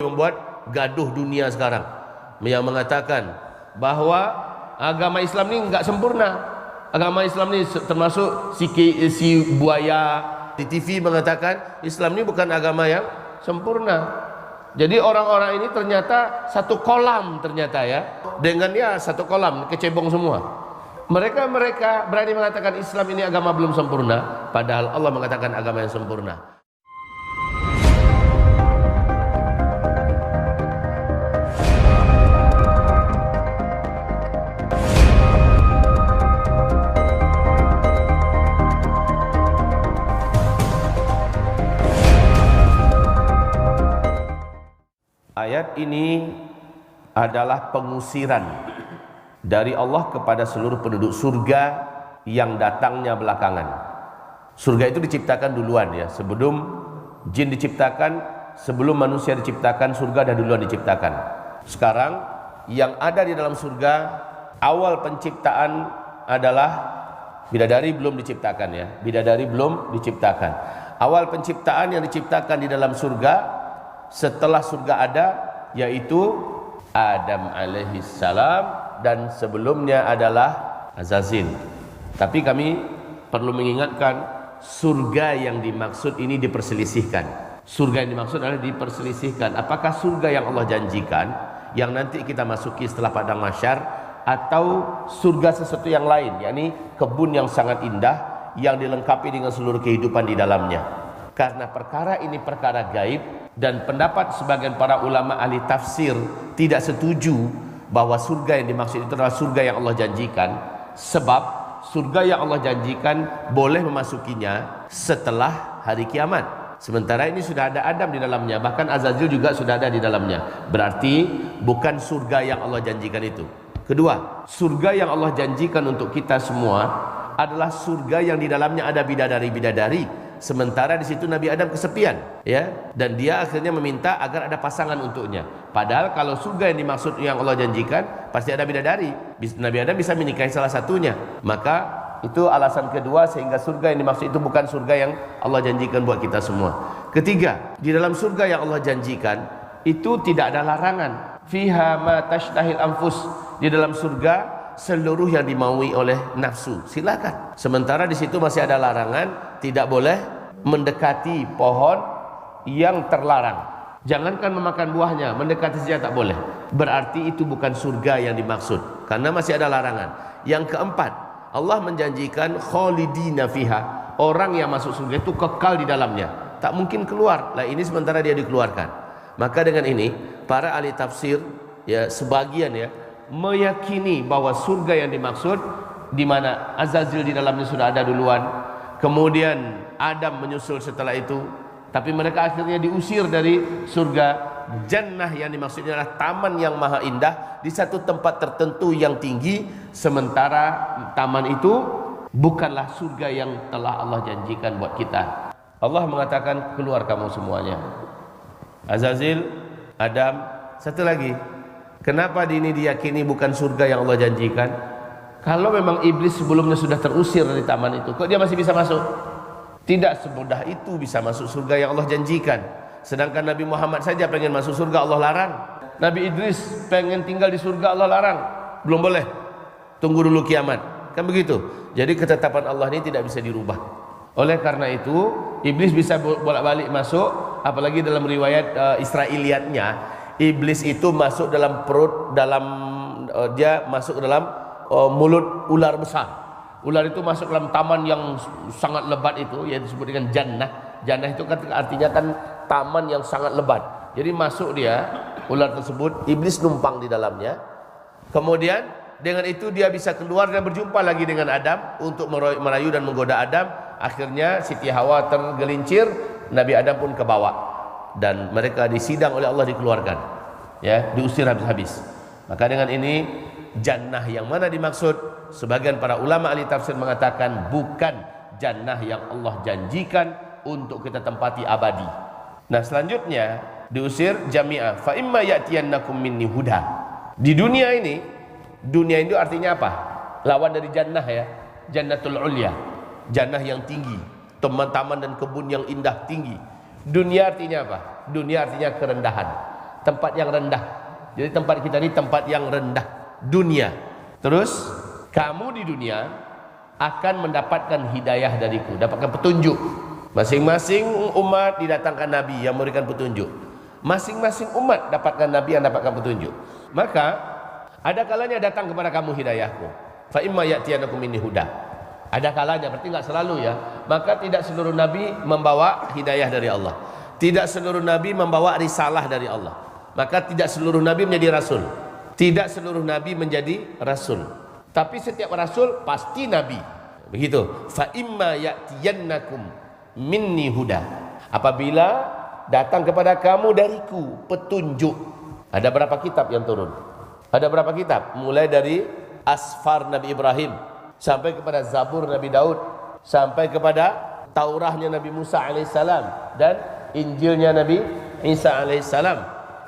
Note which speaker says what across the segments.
Speaker 1: membuat gaduh dunia sekarang yang mengatakan bahwa agama Islam ini enggak sempurna. Agama Islam ini termasuk si buaya di TV mengatakan Islam ini bukan agama yang sempurna. Jadi orang-orang ini ternyata satu kolam ternyata ya. Dengan ya satu kolam kecebong semua. Mereka berani mengatakan Islam ini agama belum sempurna, padahal Allah mengatakan agama yang sempurna. Ayat ini adalah pengusiran dari Allah kepada seluruh penduduk surga yang datangnya belakangan. Surga itu diciptakan duluan ya, sebelum jin diciptakan, sebelum manusia diciptakan, surga dah duluan diciptakan. Sekarang yang ada di dalam surga, awal penciptaan adalah bidadari belum diciptakan ya, bidadari belum diciptakan. Awal penciptaan yang diciptakan di dalam surga setelah surga ada, yaitu Adam alaihissalam, dan sebelumnya adalah Azazil. Tapi kami perlu mengingatkan, surga yang dimaksud ini diperselisihkan. Surga yang dimaksud adalah diperselisihkan. Apakah surga yang Allah janjikan yang nanti kita masuki setelah padang mahsyar, atau surga sesuatu yang lain, yakni kebun yang sangat indah yang dilengkapi dengan seluruh kehidupan di dalamnya. Karena perkara ini perkara gaib, dan pendapat sebagian para ulama ahli tafsir tidak setuju bahwa surga yang dimaksud itu adalah surga yang Allah janjikan, sebab surga yang Allah janjikan boleh memasukinya setelah hari kiamat. Sementara ini sudah ada Adam di dalamnya, bahkan Azazil juga sudah ada di dalamnya. Berarti bukan surga yang Allah janjikan itu. Kedua, surga yang Allah janjikan untuk kita semua adalah surga yang di dalamnya ada bidadari-bidadari. Sementara di situ Nabi Adam kesepian, ya, dan dia akhirnya meminta agar ada pasangan untuknya. Padahal kalau surga yang dimaksud yang Allah janjikan pasti ada bidadari. Nabi Adam bisa menikahi salah satunya. Maka itu alasan kedua sehingga surga yang dimaksud itu bukan surga yang Allah janjikan buat kita semua. Ketiga, di dalam surga yang Allah janjikan itu tidak ada larangan. Fiha ma tashtahil anfus. Di dalam surga seluruh yang dimaui oleh nafsu, silakan. Sementara di situ masih ada larangan, tidak boleh mendekati pohon yang terlarang. Jangankan memakan buahnya, mendekati saja tak boleh. Berarti itu bukan surga yang dimaksud, karena masih ada larangan. Yang keempat, Allah menjanjikan khalidina fiha, orang yang masuk surga itu kekal di dalamnya, tak mungkin keluar. Lah ini sementara dia dikeluarkan. Maka dengan ini para ahli tafsir ya sebagian ya meyakini bahwa surga yang dimaksud di mana Azazil di dalamnya sudah ada duluan, kemudian Adam menyusul setelah itu, tapi mereka akhirnya diusir dari surga. Jannah yang dimaksudnya adalah taman yang maha indah di satu tempat tertentu yang tinggi, sementara taman itu bukanlah surga yang telah Allah janjikan buat kita. Allah mengatakan keluar kamu semuanya. Azazil, Adam, satu lagi. Kenapa ini diyakini bukan surga yang Allah janjikan? Kalau memang iblis sebelumnya sudah terusir dari taman itu, kok dia masih bisa masuk? Tidak semudah itu bisa masuk surga yang Allah janjikan. Sedangkan Nabi Muhammad saja pengen masuk surga, Allah larang. Nabi Idris pengen tinggal di surga, Allah larang. Belum boleh, tunggu dulu kiamat. Kan begitu. Jadi ketetapan Allah ini tidak bisa dirubah. Oleh karena itu iblis bisa bolak-balik masuk. Apalagi dalam riwayat Israiliyatnya, iblis itu masuk dalam perut, dia masuk dalam mulut ular besar. Ular itu masuk dalam taman yang sangat lebat itu, yang disebut dengan jannah. Jannah itu kan artinya kan taman yang sangat lebat. Jadi masuk dia, ular tersebut, iblis numpang di dalamnya. Kemudian dengan itu dia bisa keluar dan berjumpa lagi dengan Adam untuk merayu dan menggoda Adam. Akhirnya Siti Hawa tergelincir, Nabi Adam pun ke bawah. Dan mereka disidang oleh Allah, dikeluarkan, ya, diusir habis-habis. Maka dengan ini jannah yang mana dimaksud, sebagian para ulama ahli tafsir mengatakan bukan jannah yang Allah janjikan untuk kita tempati abadi. Nah selanjutnya diusir jami'ah, fa imma ya'tiyannakum minni huda. Di dunia ini, dunia itu artinya apa? Lawan dari jannah ya, jannatul ulya, jannah yang tinggi, taman-taman dan kebun yang indah tinggi. Dunia artinya apa? Dunia artinya kerendahan. tempat yang rendah. Jadi tempat kita ini tempat yang rendah, dunia. Terus kamu di dunia akan mendapatkan hidayah dariku, dapatkan petunjuk. Masing-masing umat didatangkan nabi yang memberikan petunjuk. Masing-masing umat dapatkan nabi yang dapatkan petunjuk. Maka ada kalanya datang kepada kamu hidayahku. Fa imma ya'tiyanakum minni huda. Ada kalanya, berarti enggak selalu ya. Maka tidak seluruh nabi membawa hidayah dari Allah. Tidak seluruh nabi membawa risalah dari Allah. Maka tidak seluruh nabi menjadi rasul. Tidak seluruh nabi menjadi rasul. Tapi setiap rasul pasti nabi. Begitu. Fa imma ya'tiyannakum minni huda. Apabila datang kepada kamu dariku petunjuk. Ada berapa kitab yang turun? Ada berapa kitab? Mulai dari Asfar Nabi Ibrahim sampai kepada Zabur Nabi Daud, sampai kepada Taurahnya Nabi Musa alaihissalam dan Injilnya Nabi Isa alaihissalam.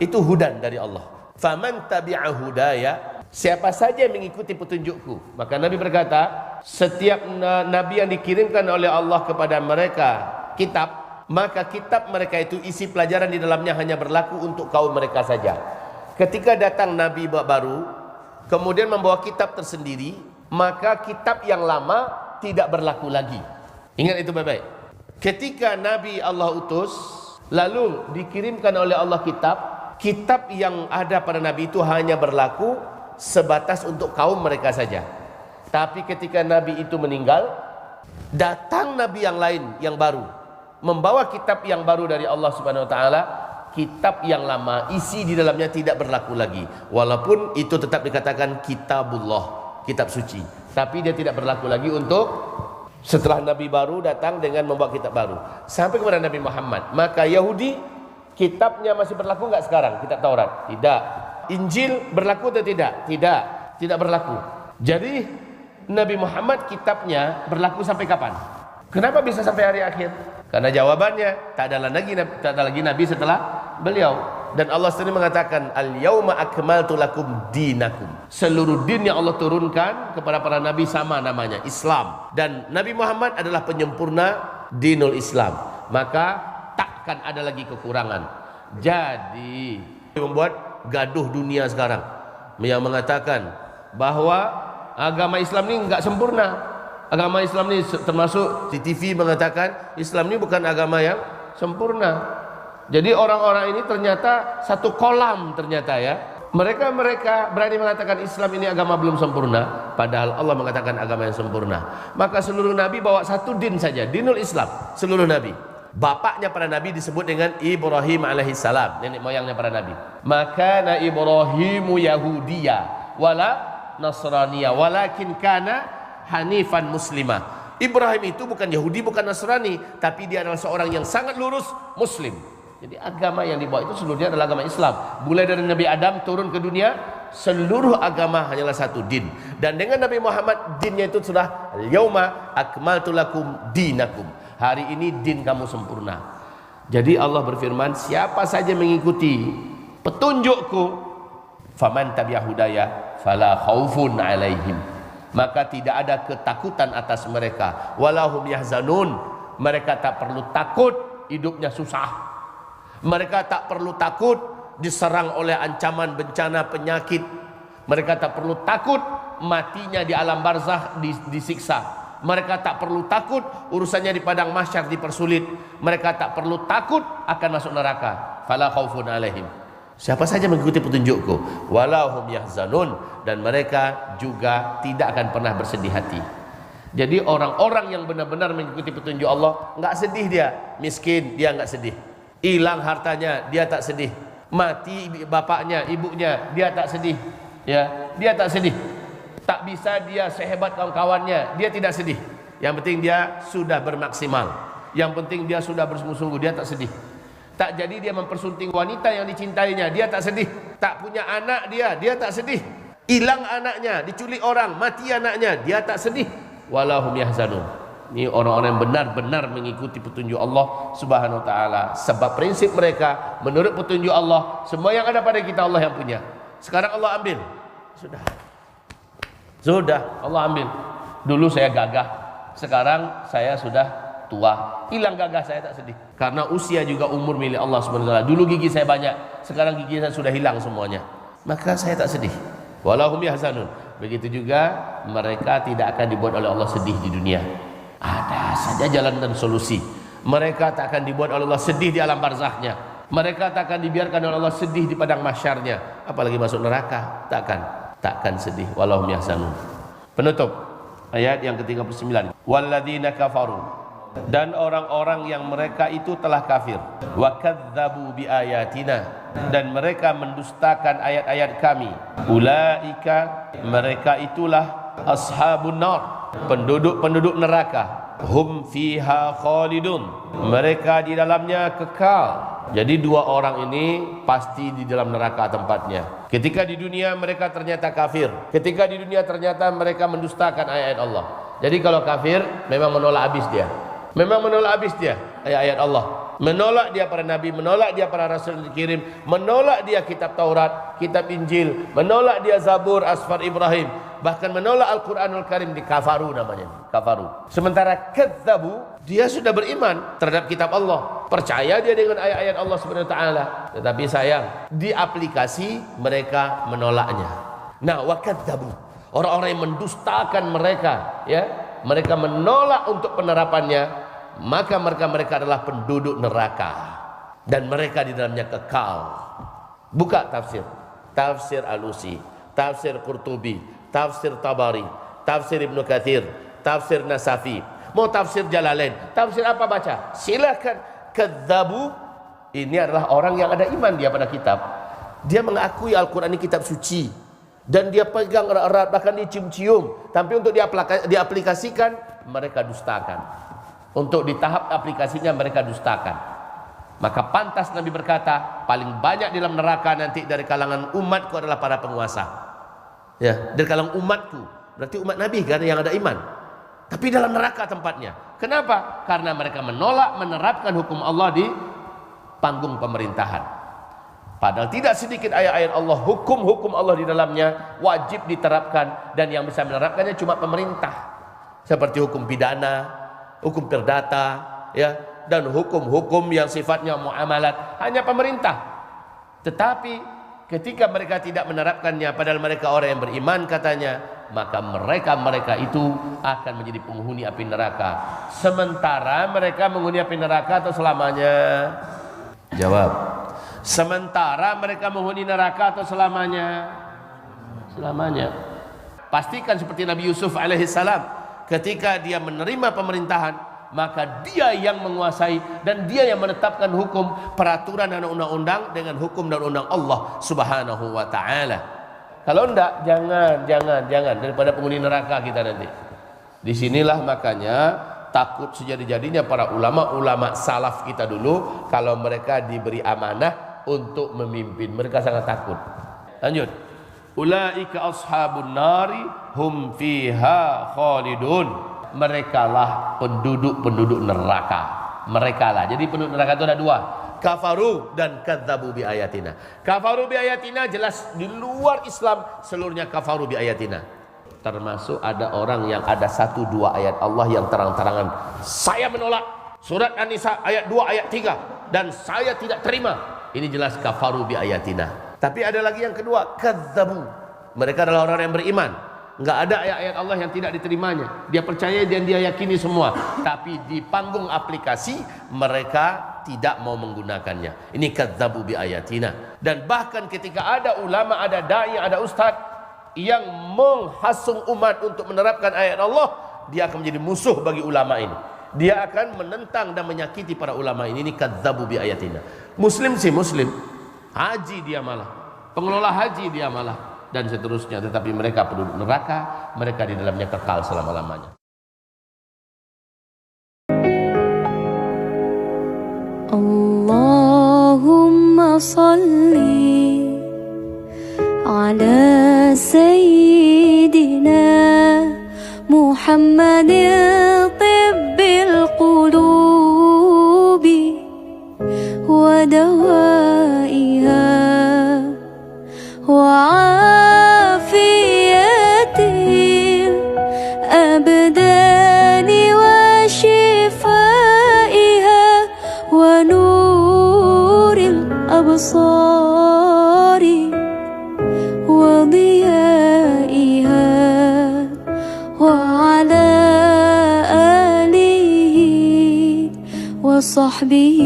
Speaker 1: Itu hudan dari Allah. Faman tabi'a hudaya, siapa saja yang mengikuti petunjukku. Maka Nabi berkata, setiap nabi yang dikirimkan oleh Allah kepada mereka kitab, maka kitab mereka itu isi pelajaran di dalamnya hanya berlaku untuk kaum mereka saja. Ketika datang nabi baru kemudian membawa kitab tersendiri, maka kitab yang lama tidak berlaku lagi. Ingat itu baik-baik. Ketika nabi Allah utus lalu dikirimkan oleh Allah kitab yang ada pada nabi itu hanya berlaku sebatas untuk kaum mereka saja. Tapi ketika nabi itu meninggal, datang nabi yang lain yang baru membawa kitab yang baru dari Allah Subhanahu wa taala. Kitab yang lama isi di dalamnya tidak berlaku lagi, walaupun itu tetap dikatakan kitabullah, kitab suci, tapi dia tidak berlaku lagi untuk setelah nabi baru datang dengan membawa kitab baru sampai kepada Nabi Muhammad. Maka Yahudi kitabnya masih berlaku enggak sekarang? Kitab Taurat? Tidak. Injil berlaku atau tidak? Tidak berlaku. Jadi Nabi Muhammad kitabnya berlaku sampai kapan? Kenapa bisa sampai hari akhir? Karena jawabannya tak ada lagi nabi setelah beliau. Dan Allah sendiri mengatakan, al-yauma akmaltu lakum dinakum. Seluruh din yang Allah turunkan kepada para nabi sama namanya, Islam. Dan Nabi Muhammad adalah penyempurna dinul Islam. Maka takkan ada lagi kekurangan. Jadi membuat gaduh dunia sekarang yang mengatakan bahwa agama Islam ini enggak sempurna. Agama Islam ini termasuk di TV mengatakan Islam ini bukan agama yang sempurna. Jadi orang-orang ini ternyata satu kolam ternyata ya. Mereka berani mengatakan Islam ini agama belum sempurna, padahal Allah mengatakan agama yang sempurna. Maka seluruh nabi bawa satu din saja, dinul Islam, seluruh nabi. Bapaknya para nabi disebut dengan Ibrahim alaihissalam, nenek moyangnya para nabi. Maka Ibrahimu Yahudiya wala Nasraniya walakin kana hanifan muslimah. Ibrahim itu bukan Yahudi, bukan Nasrani, tapi dia adalah seorang yang sangat lurus muslim. Jadi agama yang dibawa itu seluruhnya adalah agama Islam. Mulai dari Nabi Adam turun ke dunia, seluruh agama hanyalah satu din. Dan dengan Nabi Muhammad, dinnya itu sudah yauma akmaltu lakum dinakum. Hari ini din kamu sempurna. Jadi Allah berfirman, siapa saja mengikuti petunjukku, faman tabi'a hudaya fala khaufun alaihim, maka tidak ada ketakutan atas mereka, walahum yahzanun, mereka tak perlu takut hidupnya susah, mereka tak perlu takut diserang oleh ancaman bencana penyakit, mereka tak perlu takut matinya di alam barzakh disiksa, mereka tak perlu takut urusannya di padang mahsyar dipersulit, mereka tak perlu takut akan masuk neraka. Fala khaufun alaihim, siapa saja mengikuti petunjukku, walahum yahzanun, dan mereka juga tidak akan pernah bersedih hati. Jadi orang-orang yang benar-benar mengikuti petunjuk Allah, enggak sedih dia. Miskin dia enggak sedih, hilang hartanya dia tak sedih, mati bapaknya ibunya dia tak sedih, ya dia tak sedih, tak bisa dia sehebat kawan-kawannya dia tidak sedih. Yang penting dia sudah bermaksimal, yang penting dia sudah bersungguh-sungguh, dia tak sedih. Tak jadi dia mempersunting wanita yang dicintainya, dia tak sedih. Tak punya anak dia tak sedih. Hilang anaknya, diculik orang, mati anaknya, dia tak sedih. Walahum yahzanun. Ini orang-orang yang benar-benar mengikuti petunjuk Allah Subhanahu wa taala. Sebab prinsip mereka menurut petunjuk Allah, semua yang ada pada kita Allah yang punya. Sekarang Allah ambil. Sudah Allah ambil. Dulu saya gagah, sekarang saya sudah tua, hilang gagah, saya tak sedih. Karena usia juga umur milik Allah SWT. Dulu gigi saya banyak, sekarang gigi saya sudah hilang semuanya. Maka saya tak sedih. Walahum yahzanun. Begitu juga mereka tidak akan dibuat oleh Allah sedih di dunia. Ada saja jalan dan solusi. Mereka tak akan dibuat oleh Allah sedih di alam barzahnya. Mereka tak akan dibiarkan oleh Allah sedih di padang mahsyarnya. Apalagi masuk neraka, takkan sedih. Walahum yahzanun. Penutup ayat yang ke-39. Walladzina kafaru, dan orang-orang yang mereka itu telah kafir, wa kadzdzabu biayatina, dan mereka mendustakan ayat-ayat kami, ulaika, mereka itulah ashabun nar, penduduk-penduduk neraka, hum fiha khalidun, mereka di dalamnya kekal. Jadi dua orang ini pasti di dalam neraka tempatnya. Ketika di dunia mereka ternyata kafir, ketika di dunia ternyata mereka mendustakan ayat-ayat Allah. Jadi kalau kafir memang menolak habis dia. Memang menolak habis dia ayat-ayat Allah. Menolak dia para nabi, menolak dia para rasul yang dikirim, menolak dia kitab Taurat, kitab Injil, menolak dia Zabur, Asfar Ibrahim, bahkan menolak Al-Quranul Karim. Di kafaru namanya, kafaru. Sementara kadzabu, dia sudah beriman terhadap kitab Allah, percaya dia dengan ayat-ayat Allah Subhanahu wa taala, tetapi sayang di aplikasi mereka menolaknya. Nah, wa kadzabu, orang-orang yang mendustakan mereka, ya, mereka menolak untuk penerapannya, maka mereka adalah penduduk neraka dan mereka di dalamnya kekal. Buka tafsir Alusi, tafsir Qurtubi, tafsir Tabari, tafsir Ibnu Katsir, tafsir Nasafi, mau tafsir Jalalain, tafsir apa baca, silakan. Kadzabu ini adalah orang yang ada iman dia pada kitab, dia mengakui Al-Quran ini kitab suci, dan dia pegang erat-erat, bahkan dicium-cium, tapi untuk diaplikasikan mereka dustakan. Untuk di tahap aplikasinya mereka dustakan. Maka pantas Nabi berkata, paling banyak di dalam neraka nanti dari kalangan umatku adalah para penguasa. Ya, dari kalangan umatku, berarti umat Nabi kan yang ada iman. Tapi dalam neraka tempatnya. Kenapa? Karena mereka menolak menerapkan hukum Allah di panggung pemerintahan. Padahal tidak sedikit ayat-ayat Allah, hukum-hukum Allah di dalamnya wajib diterapkan, dan yang bisa menerapkannya cuma pemerintah. Seperti hukum pidana, hukum perdata, ya, dan hukum-hukum yang sifatnya muamalat hanya pemerintah. Tetapi ketika mereka tidak menerapkannya, padahal mereka orang yang beriman katanya, maka mereka itu akan menjadi penghuni api neraka. Sementara mereka menghuni api neraka atau selamanya? Jawab. Sementara mereka menghuni neraka atau selamanya? Selamanya. Pastikan seperti Nabi Yusuf alaihissalam, ketika dia menerima pemerintahan, maka dia yang menguasai dan dia yang menetapkan hukum, peraturan dan undang-undang dengan hukum dan undang Allah Subhanahu wa taala. Kalau enggak, jangan daripada penghuni neraka kita nanti. Disinilah makanya takut sejadi-jadinya para ulama-ulama salaf kita dulu, kalau mereka diberi amanah untuk memimpin, mereka sangat takut. Lanjut. Ulaika ashabun nari hum fiha khalidun. Merekalah penduduk-penduduk neraka. Merekalah. Jadi penduduk neraka itu ada dua, kafaru dan kadzabu bi ayatina. Kafaru bi ayatina jelas di luar Islam, seluruhnya kafaru bi ayatina. Termasuk ada orang yang ada 1-2 ayat Allah yang terang-terangan, saya menolak. Surat An-Nisa ayat 2 ayat 3, dan saya tidak terima. Ini jelas kafaru bi ayatina. Tapi ada lagi yang kedua, kadzabu. Mereka adalah orang yang beriman. Enggak ada ayat-ayat Allah yang tidak diterimanya. Dia percaya dan dia yakini semua. Tapi di panggung aplikasi mereka tidak mau menggunakannya. Ini kadzabu bi ayatina. Dan bahkan ketika ada ulama, ada dai, ada ustaz yang menghasung umat untuk menerapkan ayat Allah, dia akan menjadi musuh bagi ulama ini. Dia akan menentang dan menyakiti para ulama ini. Ini kadzabu bi ayatina. Muslim sih muslim, haji dia malah, pengelola haji dia malah, dan seterusnya. Tetapi mereka penduduk neraka, mereka di dalamnya kekal selama-lamanya.
Speaker 2: Allahumma salli ala sayyidina Muhammadin tibbil qulubi wa dawaiha wa afiyatil abdani wa shifa الأبصار وضيائها وعلى آله وصحبه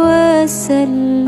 Speaker 2: وسلم.